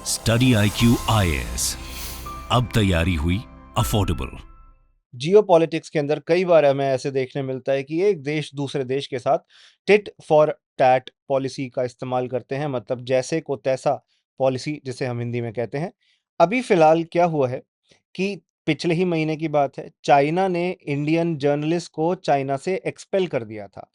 Study IQ IAS, अब तैयारी हुई अफोर्डेबल। जियो पॉलिटिक्स के अंदर कई बार हमें ऐसे देखने मिलता है कि एक देश दूसरे देश के साथ टिट फॉर टैट पॉलिसी का इस्तेमाल करते हैं, मतलब जैसे को तैसा पॉलिसी जिसे हम हिंदी में कहते हैं। अभी फिलहाल क्या हुआ है कि पिछले ही महीने की बात है, चाइना ने इंडियन जर्नलिस्ट को चाइना से एक्सपेल कर दिया था।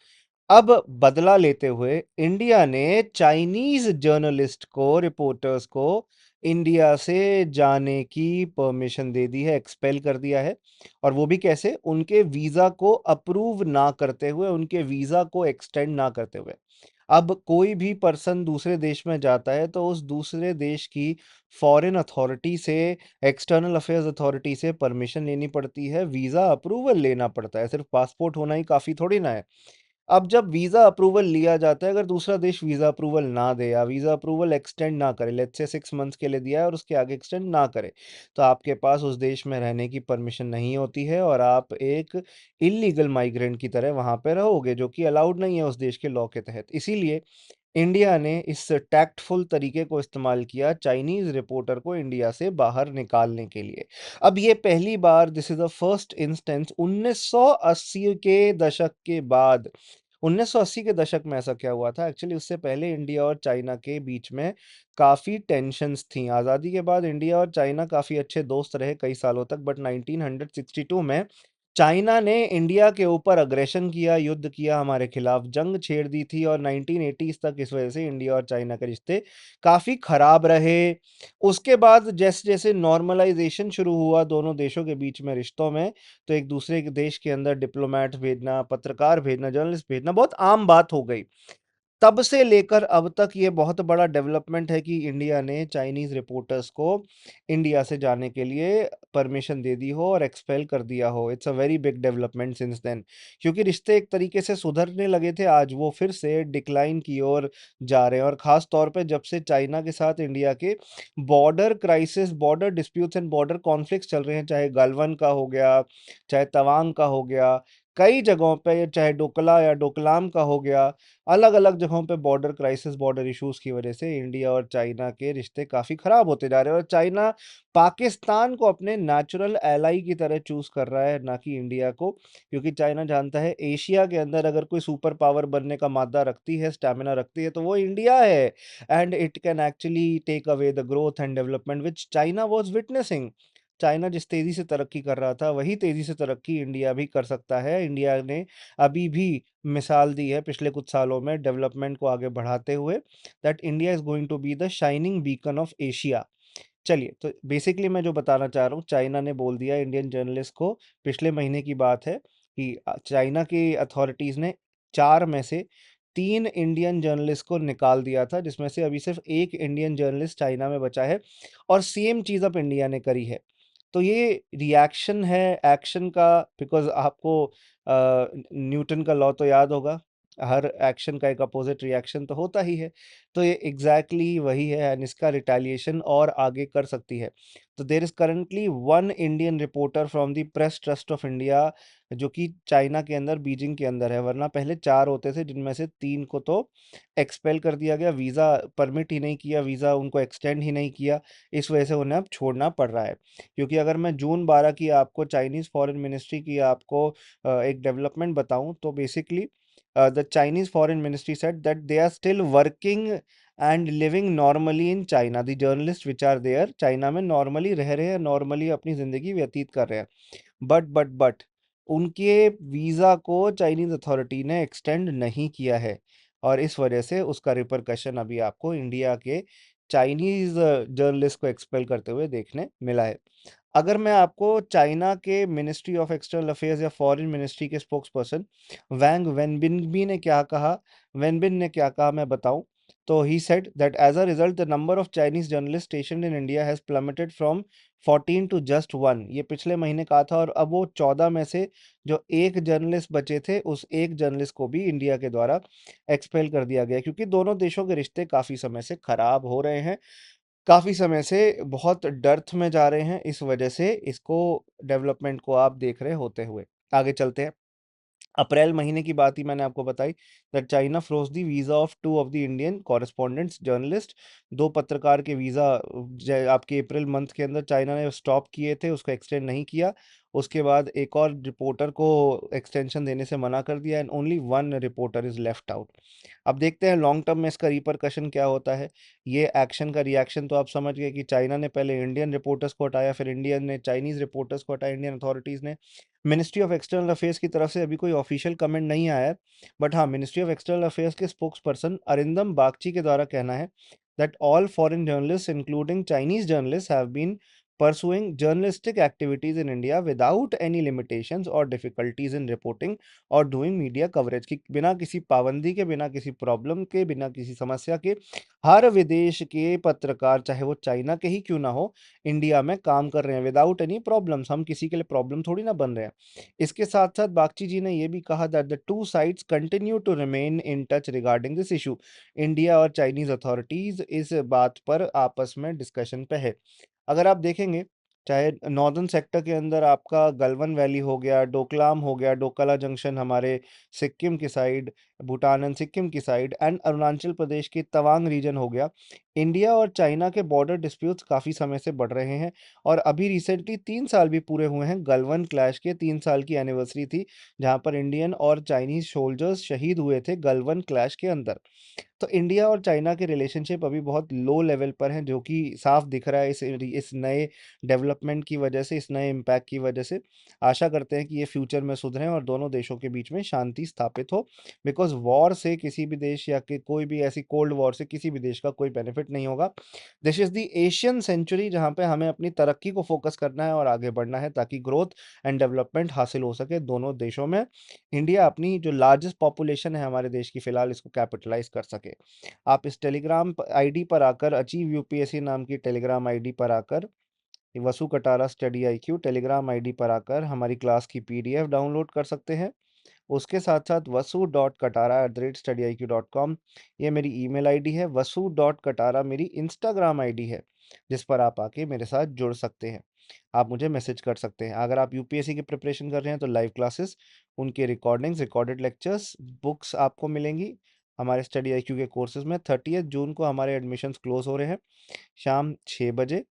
अब बदला लेते हुए इंडिया ने चाइनीज जर्नलिस्ट को, रिपोर्टर्स को इंडिया से जाने की परमिशन दे दी है, एक्सपेल कर दिया है। और वो भी कैसे? उनके वीजा को अप्रूव ना करते हुए, उनके वीजा को एक्सटेंड ना करते हुए। अब कोई भी पर्सन दूसरे देश में जाता है तो उस दूसरे देश की फॉरेन अथॉरिटी से, एक्सटर्नल अफेयर्स अथॉरिटी से परमिशन लेनी पड़ती है, वीजा अप्रूवल लेना पड़ता है। सिर्फ पासपोर्ट होना ही काफी थोड़ी ना है। अब जब वीज़ा अप्रूवल लिया जाता है, अगर दूसरा देश वीज़ा अप्रूवल ना दे या वीज़ा अप्रूवल एक्सटेंड ना करे, लेट्स से 6 मंथ्स के लिए दिया है और उसके आगे एक्सटेंड ना करे, तो आपके पास उस देश में रहने की परमिशन नहीं होती है और आप एक इल्लीगल माइग्रेंट की तरह वहाँ पे रहोगे, जो कि अलाउड नहीं है उस देश के लॉ के तहत। इसीलिए इंडिया ने इस टैक्टफुल तरीके को इस्तेमाल किया चाइनीज़ रिपोर्टर को इंडिया से बाहर निकालने के लिए। अब ये पहली बार, this is the first instance 1980 के दशक के बाद। 1980 के दशक में ऐसा क्या हुआ था? एक्चुअली उससे पहले इंडिया और चाइना के बीच में काफ़ी टेंशन्स थी। आज़ादी के बाद इंडिया और चाइना काफ़ी अच्छे दोस्त रहे कई सालों तक, बट 1962 में चाइना ने इंडिया के ऊपर अग्रेशन किया, युद्ध किया, हमारे खिलाफ जंग छेड़ दी थी और 1980s तक इस वजह से इंडिया और चाइना के रिश्ते काफ़ी खराब रहे। उसके बाद जैसे-जैसे नॉर्मलाइज़ेशन शुरू हुआ दोनों देशों के बीच में रिश्तों में, तो एक दूसरे के देश के अंदर डिप्लोमेट भेजना, पत्रकार भेजना, जर्नलिस्ट भेजना बहुत आम बात हो गई। तब से लेकर अब तक ये बहुत बड़ा डेवलपमेंट है कि इंडिया ने चाइनीज़ रिपोर्टर्स को इंडिया से जाने के लिए परमिशन दे दी हो और एक्सपेल कर दिया हो। It's a very big development since then, क्योंकि रिश्ते एक तरीके से सुधरने लगे थे, आज वो फिर से डिक्लाइन की ओर जा रहे हैं। और ख़ास तौर पे जब से चाइना के साथ इंडिया के border crisis, border disputes and border conflicts चल रहे हैं, चाहे गलवान का हो गया, चाहे तवांग का हो गया, कई जगहों पे, चाहे डोकला या डोकलाम का हो गया, अलग-अलग जगहों पे बॉर्डर क्राइसिस, बॉर्डर इश्यूज़ की वजह से इंडिया और चाइना के रिश्ते काफ़ी ख़राब होते जा रहे हैं और चाइना पाकिस्तान को अपने नेचुरल एलाई की तरह चूज़ कर रहा है, ना कि इंडिया को। क्योंकि चाइना जानता है एशिया के अंदर अगर कोई सुपर पावर बनने का मादा रखती है, स्टैमिना रखती है, तो वो इंडिया है। And it can actually take away the growth and development which China was witnessing. China जिस तेज़ी से तरक्की कर रहा था, वही तेज़ी से तरक्की इंडिया भी कर सकता है। इंडिया ने अभी भी मिसाल दी है पिछले कुछ सालों में डेवलपमेंट को आगे बढ़ाते हुए, that India is going to be the shining beacon of Asia. चलिए, तो बेसिकली मैं जो बताना चाह रहा हूँ, चाइना ने बोल दिया इंडियन जर्नलिस्ट को, पिछले महीने की बात है कि चाइना की अथॉरिटीज़ ने 4 में से 3 इंडियन जर्नलिस्ट को निकाल दिया था, जिसमें से अभी सिर्फ 1 इंडियन जर्नलिस्ट चाइना में बचा है और सेम चीज़ अब इंडिया ने करी है। तो ये रिएक्शन है एक्शन का, बिकॉज़ आपको न्यूटन का लॉ तो याद होगा, हर एक्शन का एक अपोजिट रिएक्शन तो होता ही है। तो ये एग्जैक्टली वही है एंड इसका रिटेलिएशन और आगे कर सकती है। तो there is currently one Indian reporter from the press trust of India, जो कि चाइना के अंदर, बीजिंग के अंदर है। वरना पहले 4 होते थे, जिनमें से 3 को तो एक्सपेल कर दिया गया, वीज़ा परमिट ही नहीं किया, वीज़ा उनको एक्सटेंड ही नहीं किया। इस वजह से उन्हें अब छोड़ना पड़ रहा है। क्योंकि अगर मैं जून 12 की आपको चाइनीज़ फॉरेन मिनिस्ट्री की आपको एक डेवलपमेंट बताऊं, तो basically the Chinese foreign ministry said that they are still working and living normally in China. The journalists which are there, China में नॉर्मली रह रहे हैं, नॉर्मली अपनी ज़िंदगी व्यतीत कर रहे हैं। बट उनके वीज़ा को चाइनीज़ अथॉरिटी ने एक्सटेंड नहीं किया है और इस वजह से उसका रिपरकशन अभी आपको इंडिया के चाइनीज़ जर्नलिस्ट को एक्सपेल करते हुए देखने मिला है। अगर मैं आपको चाइना के मिनिस्ट्री ऑफ एक्सटर्नल अफेयर्स या फॉरेन मिनिस्ट्री के स्पोक्स पर्सन वैंग वेनबिन ने क्या कहा, मैं बताऊं, तो he said that as a result the number of Chinese journalist stationed in India has plummeted from 14 to just 1। ये पिछले महीने कहा था और अब वो 14 में से जो एक जर्नलिस्ट बचे थे, उस एक जर्नलिस्ट को भी इंडिया के द्वारा एक्सपेल कर दिया गया, क्योंकि दोनों देशों के रिश्ते काफ़ी समय से खराब हो रहे हैं, काफ़ी समय से बहुत डर्थ में जा रहे हैं। इस वजह से इसको, डेवलपमेंट को आप देख रहे होते हुए आगे चलते हैं। अप्रैल महीने की बात ही मैंने आपको बताई that China froze the visa of 2 of the Indian correspondents journalist. 2 पत्रकार के वीज़ा आपके अप्रैल मंथ के अंदर चाइना ने स्टॉप किए थे, उसको एक्सटेंड नहीं किया। उसके बाद एक और रिपोर्टर को एक्सटेंशन देने से मना कर दिया and only 1 reporter is left out. अब देखते हैं लॉन्ग टर्म में इसका रिपरकशन क्या होता है। ये एक्शन का रिएक्शन तो आप समझ गए कि चाइना ने पहले इंडियन रिपोर्टर्स को हटाया, फिर इंडियन ने चाइनीज़ रिपोर्टर्स को हटाया, इंडियन अथॉरिटीज़ ने। मिनिस्ट्री ऑफ एक्सटर्नल अफेयर्स की तरफ से अभी कोई ऑफिशियल कमेंट नहीं आया है, बट हाँ, मिनिस्ट्री ऑफ एक्सटर्नल अफेयर्स के स्पोक्स पर्सन अरिंदम बागची के द्वारा कहना है that all foreign journalist including Chinese journalist have been pursuing journalistic activities in India without any limitations or difficulties in reporting or doing media coverage कि बिना किसी पाबंदी के, बिना किसी प्रॉब्लम के, बिना किसी समस्या के हर विदेश के पत्रकार, चाहे वो चाइना के ही क्यों ना हो, इंडिया में काम कर रहे हैं विदाउट एनी प्रॉब्लम्स। हम किसी के लिए प्रॉब्लम थोड़ी ना बन रहे हैं। इसके साथ साथ बागची जी ने ये भी कहा that the two sides continue to remain in touch regarding this issue. India और चाइनीज अथॉरिटीज इस बात पर आपस में डिस्कशन पे है। अगर आप देखेंगे, चाहे नॉर्दर्न सेक्टर के अंदर आपका गलवन वैली हो गया, डोकलाम हो गया, डोकला जंक्शन हमारे सिक्किम की साइड, भूटान एंड सिक्किम की साइड एंड अरुणाचल प्रदेश की तवांग रीजन हो गया, इंडिया और चाइना के बॉर्डर डिस्प्यूट्स काफ़ी समय से बढ़ रहे हैं। और अभी रिसेंटली 3 साल भी पूरे हुए हैं, गलवन क्लैश के 3 साल की एनिवर्सरी थी, जहाँ पर इंडियन और चाइनीज़ सोल्जर्स शहीद हुए थे गलवन क्लैश के अंदर। तो इंडिया और चाइना के रिलेशनशिप अभी बहुत लो लेवल पर हैं, जो कि साफ दिख रहा है इस नए डेवलपमेंट की वजह से, इस नए इम्पैक्ट की वजह से। आशा करते हैं कि ये फ्यूचर में सुधरें और दोनों देशों के बीच में शांति स्थापित हो, बिकॉज वॉर से किसी भी देश या कि कोई भी ऐसी कोल्ड वॉर से किसी भी देश का कोई बेनिफिट नहीं होगा। This is the Asian century, जहाँ पे हमें अपनी तरक्की को फोकस करना है और आगे बढ़ना है, ताकि ग्रोथ एंड डेवलपमेंट हासिल हो सके दोनों देशों में। इंडिया अपनी जो लार्जेस्ट पॉपुलेशन है हमारे देश की, फिलहाल इसको कैपिटलाइज कर सके। आप इस टेलीग्राम आईडी पर आकर, अचीव यूपीएससी नाम की टेलीग्राम आईडी पर आकर, Vasu Katara study IQ Telegram ID पर आकर हमारी क्लास की पीडीएफ डाउनलोड कर सकते हैं। उसके साथ साथ wasu.katara@studyIQ.com ये मेरी ईमेल आईडी है। wasu.katara मेरी इंस्टाग्राम आईडी है, जिस पर आप आके मेरे साथ जुड़ सकते हैं। आप मुझे मैसेज कर सकते हैं। अगर आप यूपीएससी की प्रिपरेशन कर रहे हैं तो लाइव क्लासेस, उनके रिकॉर्डिंग्स, रिकॉर्डेड लेक्चर्स, बुक्स आपको मिलेंगी हमारे स्टडी आईक्यू के कोर्सेज में। 30 जून को हमारे एडमिशन्स क्लोज हो रहे हैं शाम 6 बजे।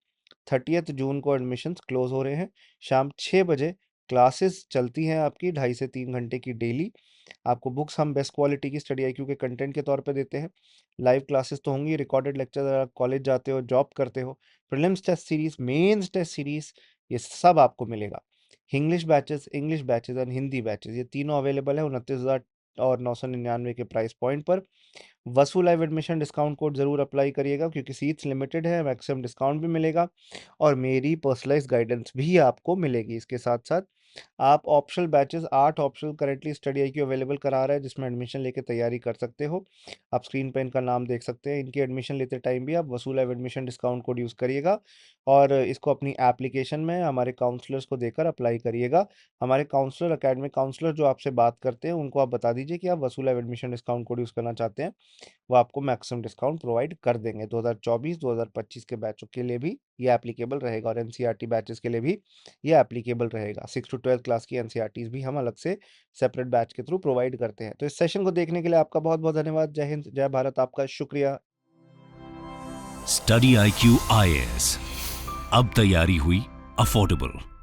30 जून को एडमिशन्स क्लोज हो रहे हैं शाम 6 बजे। क्लासेस चलती हैं आपकी 2.5 से 3 घंटे की डेली। आपको बुक्स हम बेस्ट क्वालिटी की स्टडी आईक्यू के कंटेंट के तौर पे देते हैं। लाइव क्लासेस तो होंगी, रिकॉर्डेड लेक्चर अगर आप कॉलेज जाते हो, जॉब करते हो, prelims test series, mains test series, ये सब आपको मिलेगा। English batches and Hindi batches, ये तीनों अवेलेबल है 29,000 और 999 के प्राइस पॉइंट पर। वसु लाइव एडमिशन डिस्काउंट कोड ज़रूर अप्लाई करिएगा, क्योंकि सीट्स लिमिटेड है, मैक्सिमम डिस्काउंट भी मिलेगा और मेरी पर्सनलाइज गाइडेंस भी आपको मिलेगी। इसके साथ साथ आप optional batches, 8 optional currently study IQ available करा रहा है, जिसमें एडमिशन लेके तैयारी कर सकते हो। आप स्क्रीन पे इनका नाम देख सकते हैं। इनकी एडमिशन लेते टाइम भी आप Vasu live admission discount code use करिएगा और इसको अपनी एप्लीकेशन में हमारे काउंसलर्स को देकर अप्लाई करिएगा। हमारे काउंसलर, एकेडमिक काउंसलर जो आपसे बात करते हैं, उनको आप बता दीजिए कि आप Vasu live admission discount code use करना चाहते हैं, वो आपको मैक्सिमम डिस्काउंट प्रोवाइड कर देंगे। 2024-2025 के बैचों के लिए भी ये एप्लीकेबल रहेगा और एनसीईआरटी बैचेस के लिए भी ये एप्लीकेबल रहेगा। 6 टू 12 क्लास की एनसीईआरटीज़ भी हम अलग से सेपरेट बैच के थ्रू प्रोवाइड करते हैं। तो इस सेशन को देखने के लिए आपका बहुत बहुत धन्यवाद। जय हिंद, जय भारत, आपका शुक्रिया। स्टडी IQ IAS, अब तैयारी हुई अफोर्डेबल।